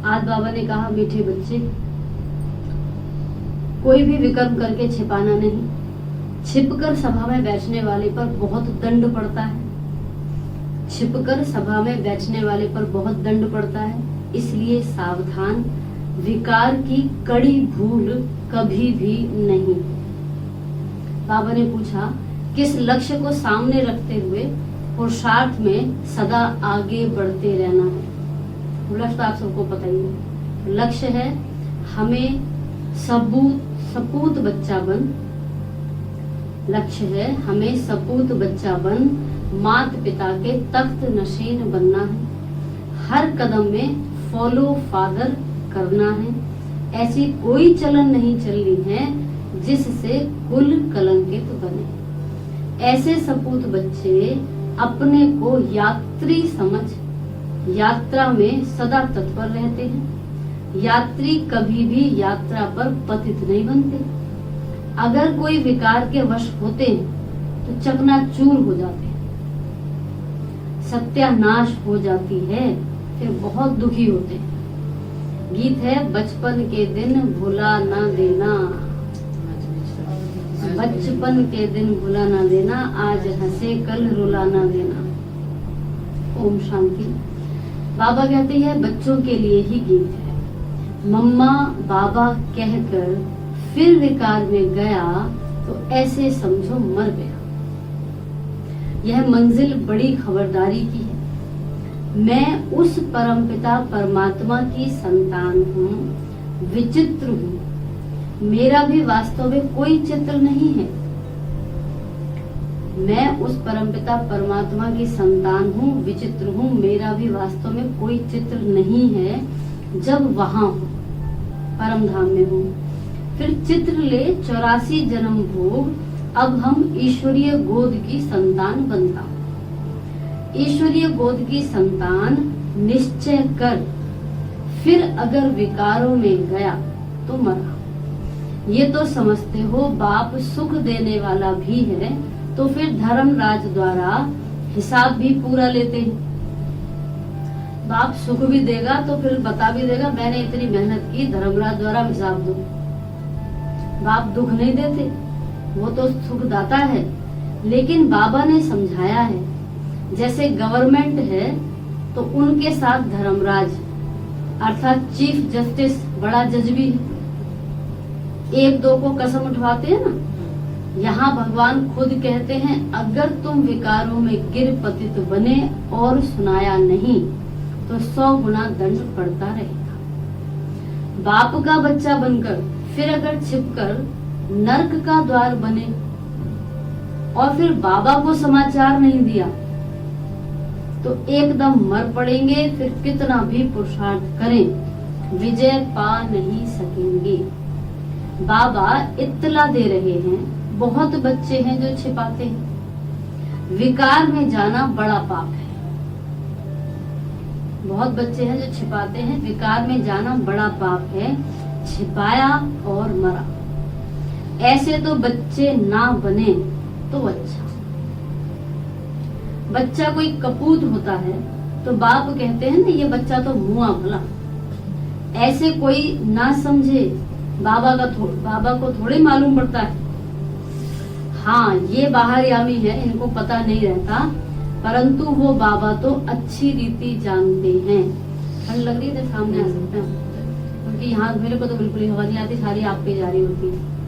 आज बाबा ने कहा, मीठे बच्चे, कोई भी विकर्म करके छिपाना नहीं। छिपकर सभा में बैठने वाले पर बहुत दंड पड़ता है। छिपकर सभा में बैठने वाले पर बहुत दंड पड़ता है, इसलिए सावधान। विकार की कड़ी भूल कभी भी नहीं। बाबा ने पूछा, किस लक्ष्य को सामने रखते हुए पुरुषार्थ में सदा आगे बढ़ते रहना है? लक्ष्य तो आप सबको पता ही है। लक्ष्य है हमें सपूत बच्चा बन, लक्ष्य है हमें सपूत बच्चा बन माता पिता के तख्त नशीन बनना है। हर कदम में फॉलो फादर करना है। ऐसी कोई चलन नहीं चलनी है जिससे कुल कलंकित बने। ऐसे सपूत बच्चे अपने को यात्री समझ यात्रा में सदा तत्पर रहते हैं। यात्री कभी भी यात्रा पर पतित नहीं बनते। अगर कोई विकार के वश होते हैं तो चकनाचूर हो जाते हैं, सत्यानाश हो जाती है, फिर बहुत दुखी होते हैं। गीत है, बचपन के दिन भुला ना देना, बचपन के दिन भुला ना देना, आज हंसे कल रुला ना देना। ओम शांति। बाबा कहते हैं बच्चों के लिए ही गीत है। मम्मा बाबा कहकर फिर विकार में गया तो ऐसे समझो मर गया। यह मंजिल बड़ी खबरदारी की है। मैं उस परमपिता परमात्मा की संतान हूँ, विचित्र हूँ। मेरा भी वास्तव में कोई चित्र नहीं है। मैं उस परमपिता परमात्मा की संतान हूँ, विचित्र हूँ। मेरा भी वास्तव में कोई चित्र नहीं है। जब वहां हूँ, परम धाम में हूँ, फिर चित्र ले 84 जन्म भोग। अब हम ईश्वरीय गोद की संतान बनता हूँ। ईश्वरीय गोद की संतान निश्चय कर, फिर अगर विकारों में गया तो मरा। ये तो समझते हो बाप सुख देने वाला भी है, तो फिर धर्मराज द्वारा हिसाब भी पूरा लेते हैं। बाप सुख भी देगा तो फिर बता भी देगा, मैंने इतनी मेहनत की, धर्मराज द्वारा हिसाब दो। बाप दुख नहीं देते, वो तो सुख दाता है। लेकिन बाबा ने समझाया है, जैसे गवर्नमेंट है तो उनके साथ धर्मराज अर्थात चीफ जस्टिस बड़ा जज भी है। एक दो को कसम उठवाते हैं ना। यहाँ भगवान खुद कहते हैं, अगर तुम विकारों में गिर पतित बने और सुनाया नहीं तो 100 गुना दंड पड़ता रहेगा। बाप का बच्चा बनकर फिर अगर छिपकर नर्क का द्वार बने और फिर बाबा को समाचार नहीं दिया तो एकदम मर पड़ेंगे। फिर कितना भी पुरुषार्थ करें, विजय पा नहीं सकेंगे। बाबा इत्तला दे रहे हैं, बहुत बच्चे हैं जो छिपाते हैं। विकार में जाना बड़ा पाप है। बहुत बच्चे हैं जो छिपाते हैं। विकार में जाना बड़ा पाप है। छिपाया और मरा। ऐसे तो बच्चे ना बने तो अच्छा। बच्चा कोई कपूत होता है तो बाप कहते हैं ना, ये बच्चा तो मुआ भला। ऐसे कोई ना समझे, बाबा को थोड़ी मालूम पड़ता है। हाँ, ये बाहरयामी है, इनको पता नहीं रहता, परंतु वो बाबा तो अच्छी रीति जानते हैं। ठंड लग रही है, सामने आ सकते हैं, क्योंकि यहाँ मेरे को तो बिल्कुल ही हवा नहीं आती, सारी आप पे जारी होती है।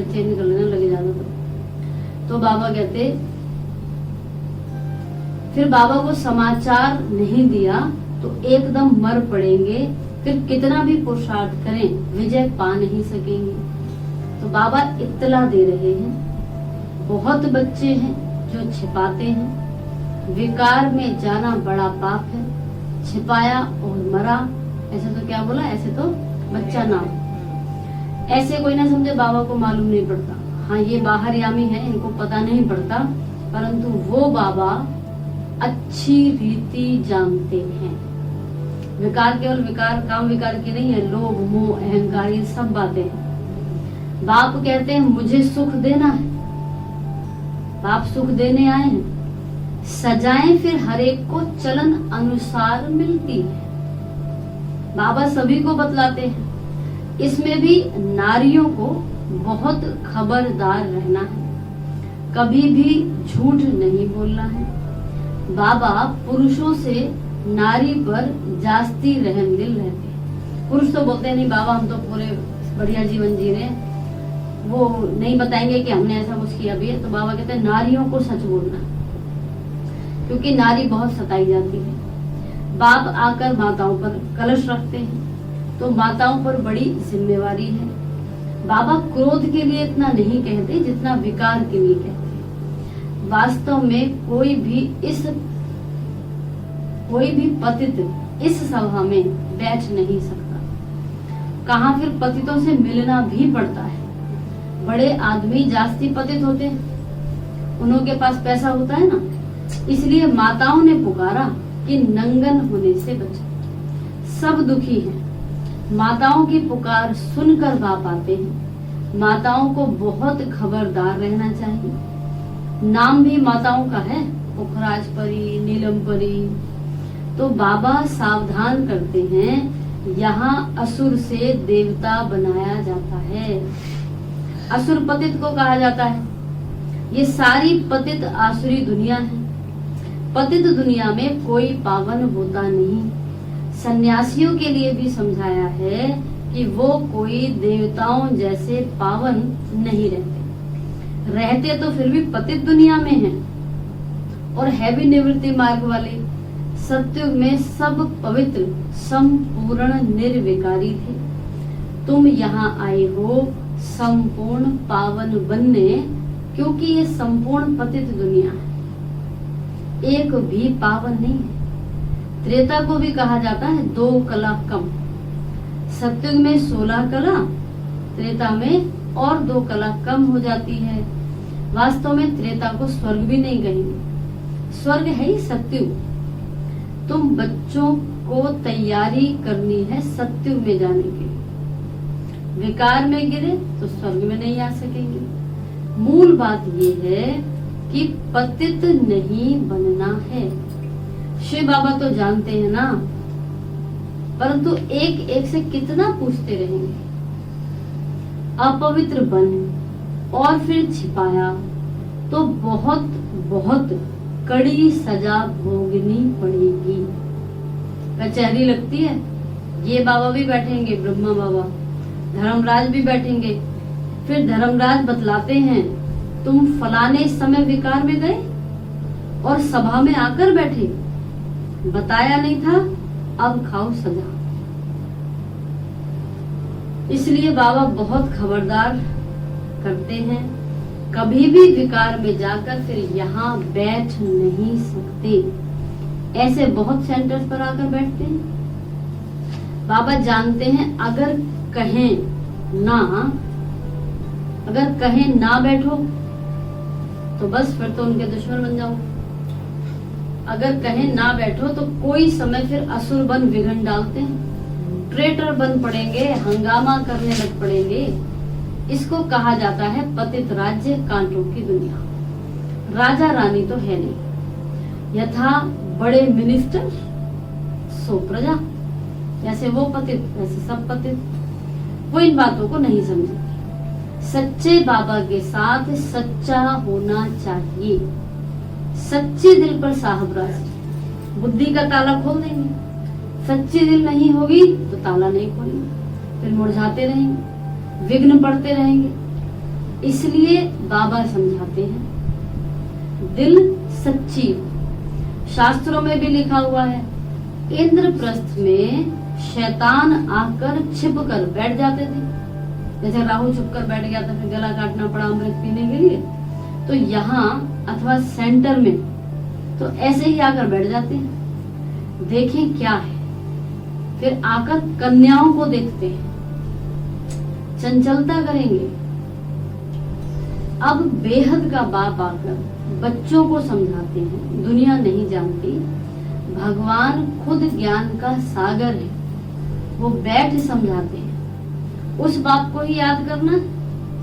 चेंज निकल लेने लगे ज्यादा तो बाबा कहते, फिर बाबा को समाचार नहीं दिया तो एकदम मर पड़ेंगे। फिर कितना भी पुरुषार्थ करें, विजय पा नहीं सकेंगे। तो बाबा इत्तला दे रहे हैं, बहुत बच्चे हैं जो छिपाते हैं। विकार में जाना बड़ा पाप है। छिपाया और मरा, ऐसे तो क्या बोला, ऐसे तो बच्चा ना हो। ऐसे कोई ना समझे बाबा को मालूम नहीं पड़ता। हाँ, ये बाहरयामी है, इनको पता नहीं पड़ता, परंतु वो बाबा अच्छी रीति जानते हैं। विकार केवल विकार, काम विकार की नहीं है, लोभ मोह अहंकार ये सब बातें हैं। बाप कहते हैं मुझे सुख देना है। बाप सुख देने आए हैं। सजाएं फिर हर एक को चलन अनुसार मिलती है। बाबा सभी को बतलाते हैं। इसमें भी नारियों को बहुत खबरदार रहना है, कभी भी झूठ नहीं बोलना है। बाबा पुरुषों से नारी पर जास्ती रहम दिल रहते हैं। पुरुष तो बोलते हैं नहीं बाबा हम तो पूरे बढ़िया जीवन जी रहे हैं, वो नहीं बताएंगे कि हमने ऐसा कुछ किया भी है। तो बाबा कहते हैं नारियों को सच बोलना, क्योंकि नारी बहुत सताई जाती है। बाप आकर माताओं पर कलश रखते हैं, तो माताओं पर बड़ी जिम्मेवारी है। बाबा क्रोध के लिए इतना नहीं कहते जितना विकार के लिए कहते हैं। वास्तव में कोई भी पतित इस सभा में बैठ नहीं सकता। कहाँ फिर पतितों से मिलना भी पड़ता है। बड़े आदमी जास्ती पतित होते हैं, उन्हों के पास पैसा होता है ना, इसलिए माताओं ने पुकारा कि नंगन होने से बचो। सब दुखी हैं, माताओं की पुकार सुनकर बाप आते हैं। माताओं को बहुत खबरदार रहना चाहिए। नाम भी माताओं का है, पुखराज परी, नीलम परी। तो बाबा सावधान करते हैं, यहाँ असुर से देवता बनाया जाता है। असुर पतित को कहा जाता है। ये सारी पतित आसुरी दुनिया है। पतित दुनिया में कोई पावन होता नहीं। सन्यासियों के लिए भी समझाया है कि वो कोई देवताओं जैसे पावन नहीं रहते तो फिर भी पतित दुनिया में हैं, और है भी निवृत्ति मार्ग वाले। सत्युग में सब पवित्र संपूर्ण निर्विकारी थे। तुम यहाँ आए हो संपूर्ण पावन बनने, क्योंकि ये संपूर्ण पतित दुनिया है, एक भी पावन नहीं है। त्रेता को भी कहा जाता है 2 कला कम। सत्युग में 16 कला, त्रेता में और 2 कला कम हो जाती है। वास्तव में त्रेता को स्वर्ग भी नहीं कहेंगे, स्वर्ग है ही सत्युग। तुम बच्चों को तैयारी करनी है सत्युग में जाने के लिए। विकार में गिरे तो स्वर्ग में नहीं आ सकेंगे। मूल बात ये है कि पतित नहीं बनना है। शिव बाबा तो जानते हैं ना, परंतु एक एक से कितना पूछते रहेंगे। अपवित्र बन और फिर छिपाया तो बहुत बहुत कड़ी सजा भोगनी पड़ेगी। कचहरी लगती है, ये बाबा भी बैठेंगे, ब्रह्मा बाबा, धर्मराज भी बैठेंगे। फिर धर्मराज बतलाते हैं, तुम फलाने समय विकार में गए और सभा में आकर बैठे, बताया नहीं था, अब खाओ सजा। इसलिए बाबा बहुत खबरदार करते हैं, कभी भी विकार में जाकर फिर यहाँ बैठ नहीं सकते। ऐसे बहुत सेंटर्स पर आकर बैठते हैं। बाबा जानते हैं अगर कहें ना बैठो तो बस फिर तो उनके दुश्मन बन जाओ। अगर कहें ना बैठो तो कोई समय फिर असुर बन विघन डालते हैं, ट्रेटर बन पड़ेंगे, हंगामा करने लग पड़ेंगे। इसको कहा जाता है पतित राज्य, कांटों की दुनिया। राजा रानी तो है नहीं, यथा बड़े मिनिस्टर सो प्रजा। जैसे वो पतित वैसे सब पतित। वो इन बातों को नहीं समझते। सच्चे बाबा के साथ सच्चा होना चाहिए। सच्चे दिल पर साहब राज, बुद्धि का ताला खोल देंगे। सच्ची दिल नहीं होगी तो ताला नहीं खोलेंगे, फिर मुरझाते रहेंगे, विघ्न पड़ते रहेंगे। इसलिए बाबा समझाते हैं दिल सच्ची हो। शास्त्रों में भी लिखा हुआ है, इंद्रप्रस्थ में शैतान आकर छिप कर बैठ जाते थे। जैसे राहु छुप कर बैठ गया था, फिर गला काटना पड़ा अमृत पीने के लिए। तो यहाँ अथवा सेंटर में तो ऐसे ही आकर बैठ जाते हैं, देखें क्या है। फिर आकर कन्याओं को देखते हैं, चंचलता करेंगे। अब बेहद का बाप आकर बच्चों को समझाते हैं, दुनिया नहीं जानती, भगवान खुद ज्ञान का सागर है। वो बैठ समझाते हैं। उस बात को ही याद करना,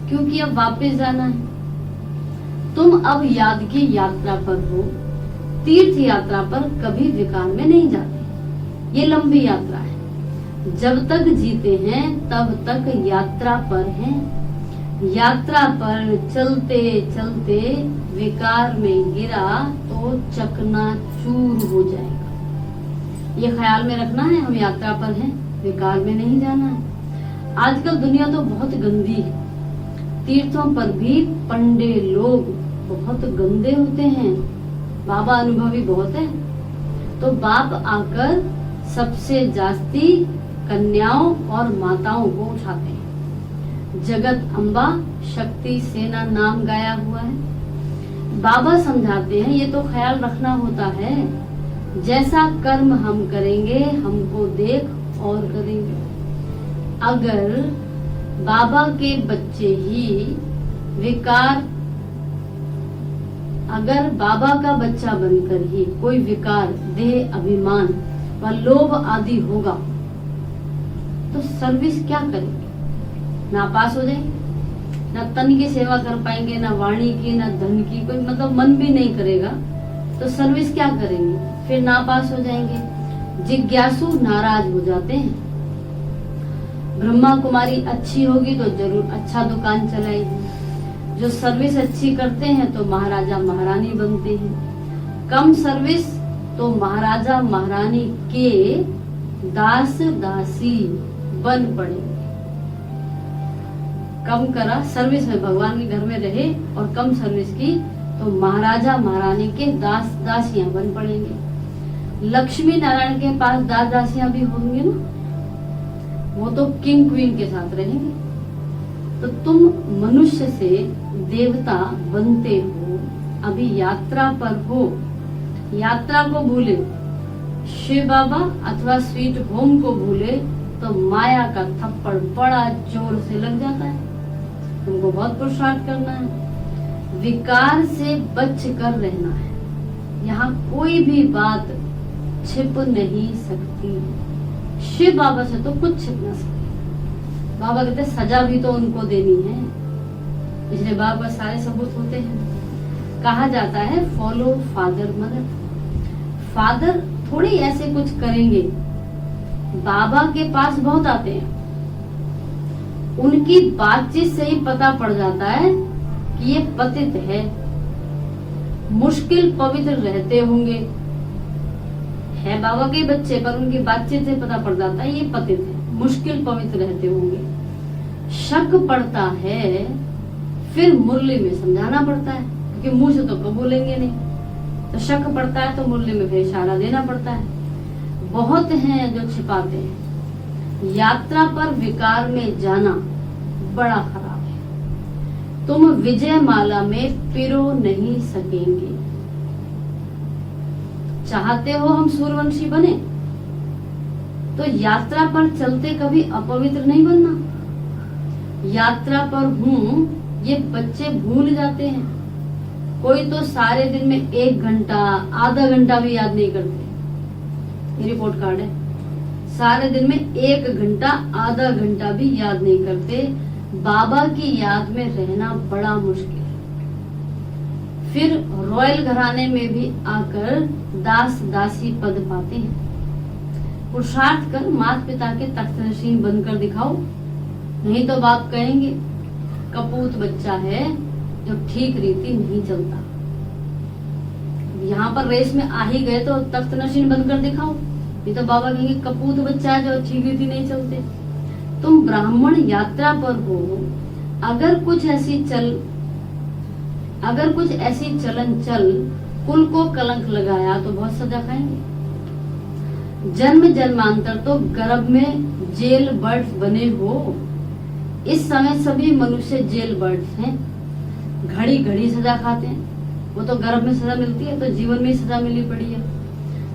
क्योंकि अब वापस जाना है। तुम अब याद की यात्रा पर हो, तीर्थ यात्रा पर कभी विकार में नहीं जाते। ये लंबी यात्रा है। जब तक जीते हैं तब तक यात्रा पर हैं। यात्रा पर चलते चलते विकार में गिरा तो चकनाचूर हो जाएगा। ये ख्याल में रखना है, हम यात्रा पर हैं, विकार में नहीं जाना है। आजकल दुनिया तो बहुत गंदी है। तीर्थों पर भी पंडे लोग बहुत गंदे होते हैं। बाबा अनुभवी बहुत है, तो बाप आकर सबसे जास्ती कन्याओं और माताओं को उठाते हैं। जगत अम्बा शक्ति सेना नाम गाया हुआ है। बाबा समझाते हैं ये तो ख्याल रखना होता है, जैसा कर्म हम करेंगे हमको देख और करेंगे। अगर बाबा के बच्चे ही विकार, अगर बाबा का बच्चा बनकर ही कोई विकार, देह अभिमान व लोभ आदि होगा तो सर्विस क्या करेंगे? नापास हो जाएंगे, ना तन की सेवा कर पाएंगे, ना वाणी की, ना धन की, कोई मतलब मन भी नहीं करेगा तो सर्विस क्या करेंगे? फिर नापास हो जाएंगे। जिज्ञासु नाराज हो जाते हैं। ब्रह्मा कुमारी अच्छी होगी तो जरूर अच्छा दुकान चलाएगी। जो सर्विस अच्छी करते हैं तो महाराजा महारानी बनते हैं। कम सर्विस तो महाराजा महारानी के दास दासी बन पड़ेंगे। कम करा सर्विस में, भगवान के घर में रहे और कम सर्विस की तो महाराजा महारानी के दास दासियां बन पड़ेंगे। लक्ष्मी नारायण के पास दास दासियां भी होंगे ना, वो तो किंग क्वीन के साथ रहेंगे। तो तुम मनुष्य से देवता बनते हो, अभी यात्रा पर हो। यात्रा को भूले, शिव बाबा अथवा स्वीट होम को भूले तो माया का थप्पड़ बड़ा जोर से लग जाता है। तुमको बहुत पुरुषार्थ करना है, विकार से बच कर रहना है। यहाँ कोई भी बात छिप नहीं सकती। शिव बाबा से तो कुछ छिप ना सकती। बाबा कहते सजा भी तो उनको देनी है, इसलिए बाबा सारे सबूत होते हैं। कहा जाता है फॉलो फादर मदर। फादर थोड़ी ऐसे कुछ करेंगे, बाबा के पास बहुत आते हैं, उनकी बातचीत से ही पता पड़ जाता है कि ये पतित है। मुश्किल पवित्र रहते होंगे, है बाबा के बच्चे, पर उनकी बातचीत से पता पड़ जाता है ये पतित है, मुश्किल पवित्र रहते होंगे। शक पड़ता है, फिर मुरली में समझाना पड़ता है, क्योंकि मुंह से तो बोलेंगे नहीं, तो शक पड़ता है तो मुरली में फिर इशारा देना पड़ता है। बहुत हैं जो छिपाते हैं। यात्रा पर विकार में जाना बड़ा खराब है। तुम विजय माला में पिरो नहीं सकेंगे। चाहते हो हम सूर्यवंशी बने तो यात्रा पर चलते कभी अपवित्र नहीं बनना। यात्रा पर हूँ ये बच्चे भूल जाते हैं। कोई तो सारे दिन में 1 घंटा आधा घंटा भी याद नहीं करते। ये रिपोर्ट कार्ड है, सारे दिन में 1 घंटा आधा घंटा भी याद नहीं करते। बाबा की याद में रहना बड़ा मुश्किल है। फिर रॉयल घराने में भी आकर दास दासी पद पाते हैं। पुरुषार्थ कर माता पिता के तख्त नशीन बनकर दिखाओ, नहीं तो बाप कहेंगे कपूत बच्चा है जो ठीक रीति नहीं चलता। यहाँ पर रेस में आ ही गए तो तख्त नशीन बनकर दिखाओ, नहीं तो बाबा कहेंगे कपूत बच्चा है जो ठीक रीति नहीं चलते। तुम ब्राह्मण यात्रा पर हो, अगर कुछ ऐसी चलन चल कुल को कलंक लगाया तो बहुत सजा खाएंगे। जन्म जन्मांतर तो गर्भ में जेल बर्ड्स बने हो। इस समय सभी मनुष्य जेल बर्ड्स हैं, घड़ी घड़ी सजा खाते हैं। वो तो गर्भ में सजा मिलती है, तो जीवन में सजा मिली पड़ी है।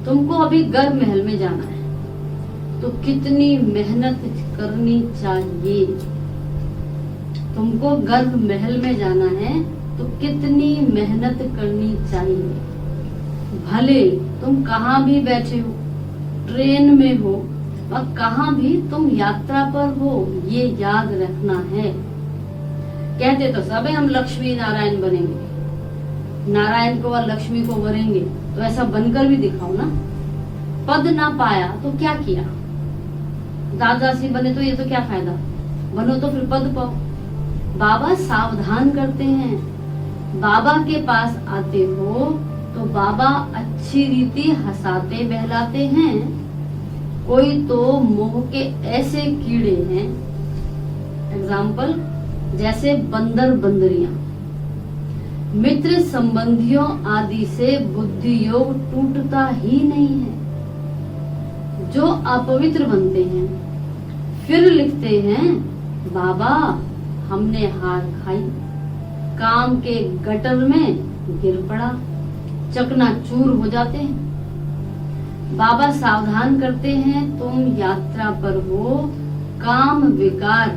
तुमको अभी गर्भ महल में जाना है तो कितनी मेहनत करनी चाहिए। तुमको गर्भ महल में जाना है तो कितनी मेहनत करनी चाहिए। भले तुम कहाँ भी बैठे हो, ट्रेन में हो व कहाँ भी तुम यात्रा पर हो, ये याद रखना है। कहते तो सब है हम लक्ष्मी नारायण बनेंगे, नारायण को और लक्ष्मी को वरेंगे, तो ऐसा बनकर भी दिखाओ ना। पद ना पाया तो क्या किया, दादाजी बने तो ये तो क्या फायदा, बनो तो फिर पद पाओ। बाबा सावधान करते हैं, बाबा के पास आते हो तो बाबा अच्छी रीति हंसाते बहलाते हैं। कोई तो मोह के ऐसे कीड़े हैं, एग्जाम्पल जैसे बंदर बंदरियां, मित्र संबंधियों आदि से बुद्धि योग टूटता ही नहीं है। जो अपवित्र बनते हैं फिर लिखते हैं बाबा हमने हार खाई, काम के गटर में गिर पड़ा, चकनाचूर हो जाते हैं। बाबा सावधान करते हैं तुम यात्रा पर हो, काम विकार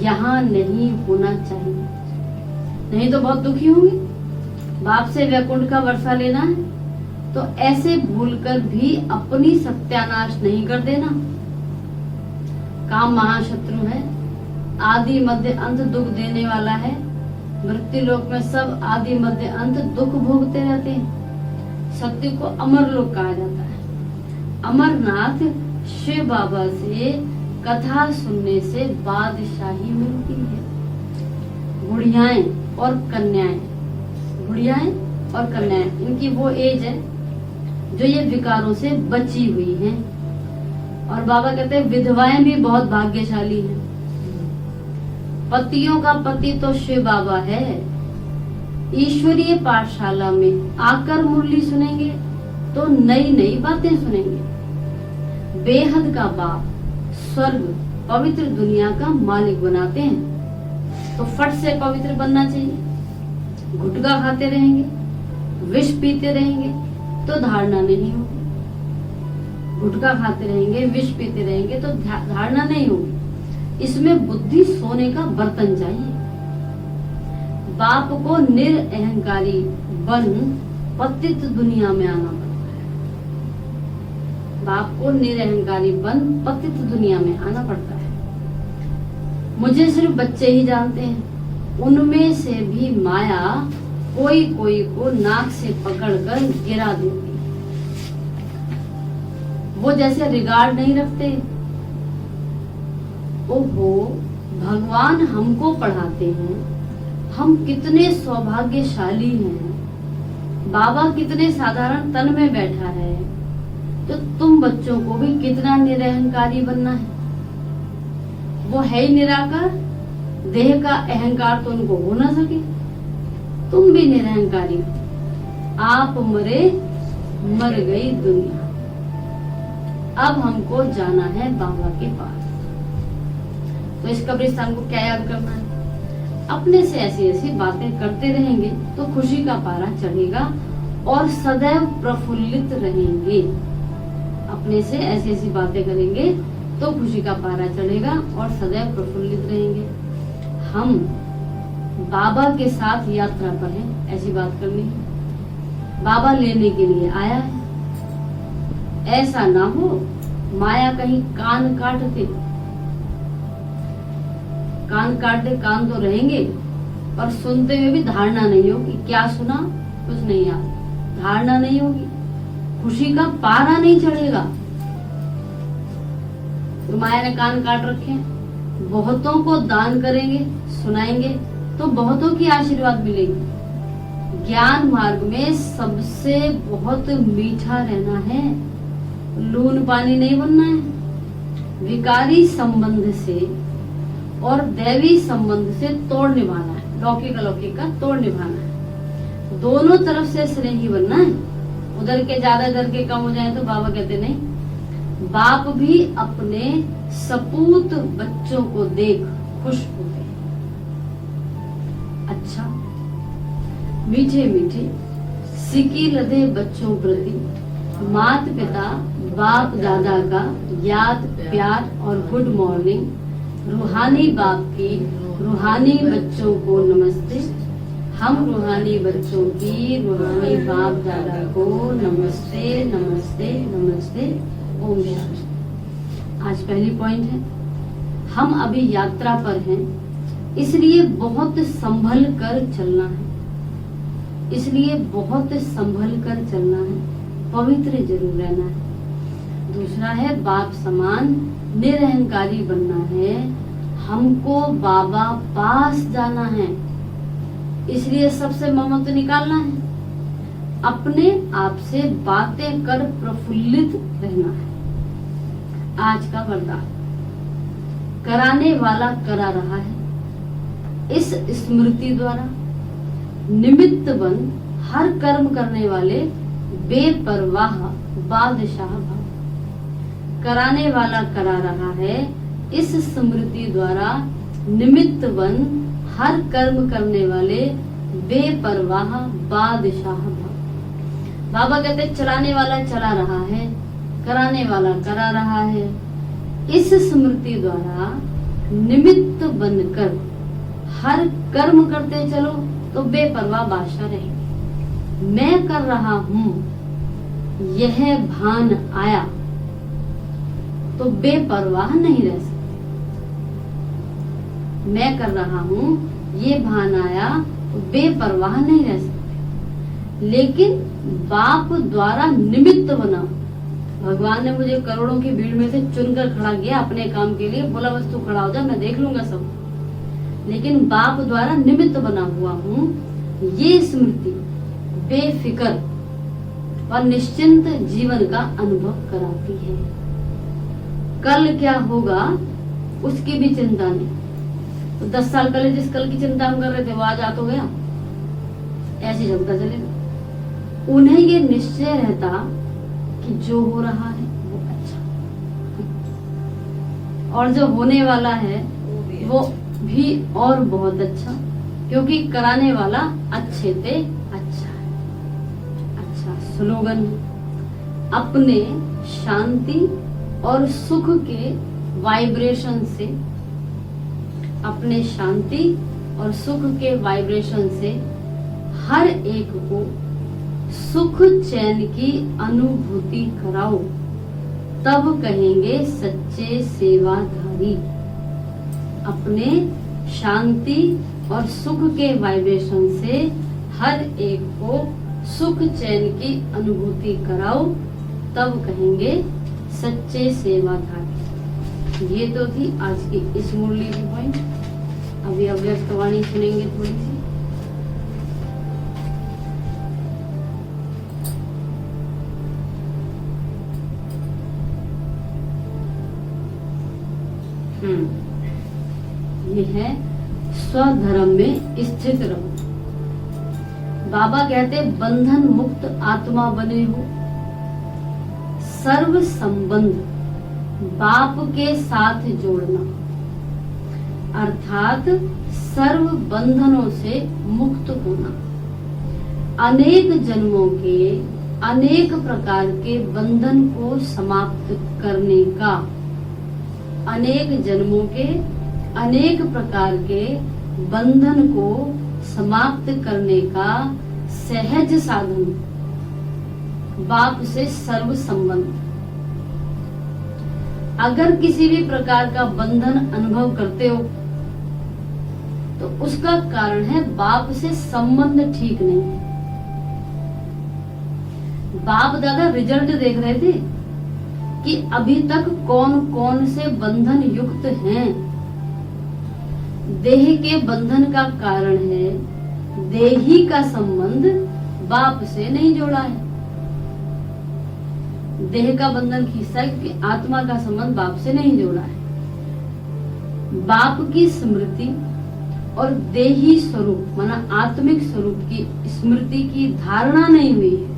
यहाँ नहीं होना चाहिए, नहीं तो बहुत दुखी होंगे। बाप से वैकुंठ का वर्षा लेना है तो ऐसे भूलकर भी अपनी सत्यानाश नहीं कर देना। काम महाशत्रु है, आदि मध्य अंत दुख देने वाला है। मृत्यु लोक में सब आदि मध्य अंत दुख भोगते रहते हैं। सत्य को अमर लोक कहा जाता है। अमरनाथ शिव बाबा से कथा सुनने से बादशाही मिलती है। बुढ़ियाएं और कन्याएं, बुढ़ियाएं और कन्याएं, इनकी वो एज है जो ये विकारों से बची हुई हैं। और बाबा कहते हैं विधवाएं भी बहुत भाग्यशाली हैं। पतियों का पति तो शिव बाबा है। ईश्वरीय पाठशाला में आकर मुरली सुनेंगे तो नई नई बातें सुनेंगे। बेहद का बाप स्वर्ग पवित्र दुनिया का मालिक बनाते हैं तो फट से पवित्र बनना चाहिए। गुटखा खाते रहेंगे, विष पीते रहेंगे तो धारणा नहीं होगी। गुटखा खाते रहेंगे, विष पीते रहेंगे तो धारणा नहीं होगी। इसमें बुद्धि सोने का बर्तन चाहिए। बाप को निरअहंकारी बन पतित दुनिया में आना पड़ता है। बाप को निरअहंकारी बन पतित दुनिया में आना पड़ता है। मुझे सिर्फ बच्चे ही जानते हैं, उनमें से भी माया कोई कोई को नाक से पकड़कर गिरा देती है। वो जैसे रिगार्ड नहीं रखते। ओहो, भगवान हमको पढ़ाते हैं, हम कितने सौभाग्यशाली हैं। बाबा कितने साधारण तन में बैठा है तो तुम बच्चों को भी कितना निरअहंकारी बनना है। वो है ही निराकार, देह का अहंकार तो उनको हो ना सके। तुम भी निरअहंकारी, आप मरे मर गई दुनिया। अब हमको जाना है बाबा के पास। तो इस कब्रिस्तान को क्या याद करना है? अपने से ऐसी ऐसी बातें करते रहेंगे तो खुशी का पारा चढ़ेगा और सदैव प्रफुल्लित रहेंगे। अपने से ऐसी ऐसी बातें करेंगे तो खुशी का पारा चढ़ेगा और सदैव प्रफुल्लित रहेंगे। हम बाबा के साथ यात्रा पर हैं, ऐसी बात करनी है। बाबा लेने के लिए आया है। ऐसा ना हो माया कहीं कान काट दे। कान काट दे, कान तो रहेंगे और सुनते हुए भी धारणा नहीं होगी। क्या सुना कुछ नहीं याद, धारणा नहीं होगी, खुशी का पारा नहीं चढ़ेगा। तो माया ने कान काट रखे, बहुतों को दान करेंगे, सुनाएंगे तो बहुतों की आशीर्वाद मिलेगी। ज्ञान मार्ग में सबसे बहुत मीठा रहना है, लून पानी नहीं बनना है। विकारी संबंध से और दैवी संबंध से तोड़ निभाना है, लौकिक अलौकिक का तोड़ निभाना है। दोनों तरफ से स्नेही बनना है। उधर के ज्यादा इधर के कम हो जाए तो बाबा कहते नहीं। बाप भी अपने सपूत बच्चों को देख खुश होते हैं। अच्छा, मीठे मीठे सिकी लदे बच्चों प्रति मात पिता बाप दादा का याद प्यार और गुड मॉर्निंग। रूहानी बाप की रूहानी बच्चों को नमस्ते। हम रूहानी बच्चों की रूहानी बाप दादा को नमस्ते नमस्ते नमस्ते। ओम शांति। आज पहली पॉइंट है, हम अभी यात्रा पर हैं, इसलिए बहुत संभल कर चलना है। इसलिए बहुत संभल कर चलना है, पवित्र जरूर रहना है। दूसरा है बाप समान निरहंकारी बनना है, हमको बाबा पास जाना है, इसलिए सबसे ममत्व निकालना है, अपने आप से बातें कर प्रफुल्लित रहना है। आज का वरदान, कराने वाला करा रहा है, इस स्मृति द्वारा निमित्त बन हर कर्म करने वाले बेपरवाह बादशाह भव। कराने वाला करा रहा है, इस स्मृति द्वारा निमित्त बन हर कर्म करने वाले बेपरवाह बादशाह भव। बाबा कहते चलाने वाला चला रहा है, कराने वाला करा रहा है, इस स्मृति द्वारा निमित्त बनकर हर कर्म करते चलो तो बेपरवाह बादशाह रहेंगे। मैं कर रहा हूँ यह भान आया तो बेपरवाह नहीं रह सकते। मैं कर रहा हूँ ये भान आया तो बेपरवाह नहीं रह सकते। लेकिन बाप द्वारा निमित्त बना, भगवान ने मुझे करोड़ों की भीड़ में से चुनकर खड़ा किया अपने काम के लिए, बोला बस तू खड़ा हो जा, मैं देख लूंगा सब। लेकिन बाप द्वारा निमित्त बना हुआ हूँ, ये स्मृति बेफिक्र और निश्चिंत जीवन का अनुभव कराती है। कल क्या होगा उसकी भी चिंता नहीं। तो 10 साल पहले जिस कल की चिंता हम कर रहे थे वो आज आ तो गया, ऐसे चलता चलेगा। उन्हें ये निश्चय रहता कि जो हो रहा है वो अच्छा, और जो होने वाला है वो भी और बहुत अच्छा, क्योंकि कराने वाला अच्छे से अच्छा है। अच्छा स्लोगन, अपने शांति और सुख के वाइब्रेशन से, अपने शांति और सुख के वाइब्रेशन से हर एक को सुख चैन की अनुभूति कराओ, तब कहेंगे सच्चे सेवाधारी। अपने शांति और सुख के वाइब्रेशन से हर एक को सुख चैन की अनुभूति कराओ, तब कहेंगे सच्चे सेवाधारी। ये तो थी आज की इस मुरली की पॉइंट। अभी अव्यक्त वाणी सुनेंगे थोड़ी सी। ये है स्वधर्म में स्थित रहो। बाबा कहते बंधन मुक्त आत्मा बने हो, सर्व संबंध बाप के साथ जोड़ना, अर्थात सर्व बंधनों से मुक्त होना। अनेक जन्मों के अनेक प्रकार के बंधन को समाप्त करने का, अनेक जन्मों के अनेक प्रकार के बंधन को समाप्त करने का सहज साधन बाप से सर्व संबंध। अगर किसी भी प्रकार का बंधन अनुभव करते हो तो उसका कारण है बाप से संबंध ठीक नहीं है। बाप दादा रिजल्ट देख रहे थे कि अभी तक कौन कौन से बंधन युक्त हैं। देह के बंधन का कारण है देही का संबंध बाप से नहीं जोड़ा है। देह का बंधन खींचता है क्योंकि आत्मा का संबंध बाप से नहीं जोड़ा है। बाप की स्मृति और देही स्वरूप माना आत्मिक स्वरूप की स्मृति की धारणा नहीं हुई है।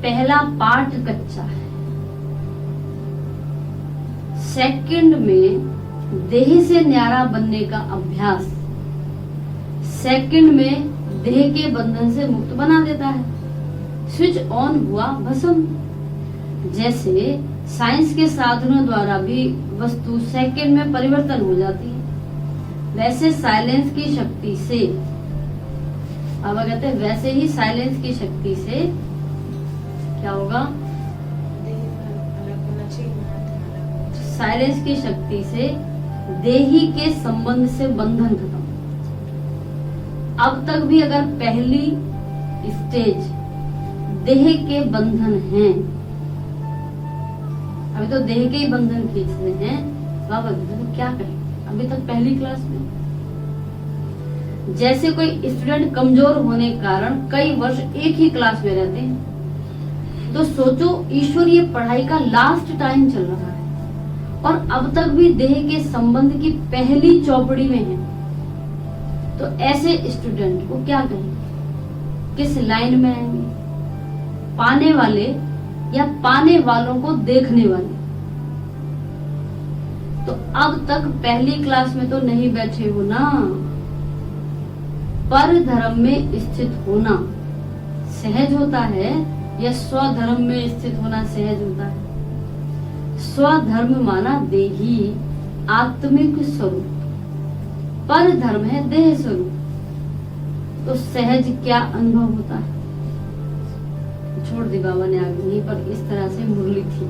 पहला पाठ कच्चा है। सेकंड में देह से न्यारा बनने का अभ्यास सेकंड में देह के बंधन से मुक्त बना देता है। स्विच ऑन हुआ भस्म। जैसे साइंस के साधनों द्वारा भी वस्तु सेकंड में परिवर्तन हो जाती है, वैसे साइलेंस की शक्ति से, अब कहते हैं वैसे ही साइलेंस की शक्ति से क्या होगा, साइलेंस की शक्ति से देही के संबंध से बंधन खत्म। अब तक भी अगर पहली स्टेज देह के बंधन हैं, अभी तो देह के ही बंधन खींच रहे हैं बाबा, तो क्या कहें, अभी तक पहली क्लास में। जैसे कोई स्टूडेंट कमजोर होने के कारण कई वर्ष एक ही क्लास में रहते हैं, तो सोचो ईश्वर ये पढ़ाई का लास्ट टाइम चल रहा है और अब तक भी देह के संबंध की पहली चौपड़ी में है, तो ऐसे स्टूडेंट को क्या कहें, किस लाइन में आएंगे, पाने वाले या पाने वालों को देखने वाले। तो अब तक पहली क्लास में तो नहीं बैठे हो ना। पर धर्म में स्थित होना सहज होता है या स्वधर्म में स्थित होना सहज होता है? स्वधर्म माना देही आत्मिक स्वरूप, पर धर्म है देह स्वरूप। तो सहज क्या अनुभव होता है? छोड़ दी बाबा ने आगे, यहीं पर इस तरह से मुरली थी।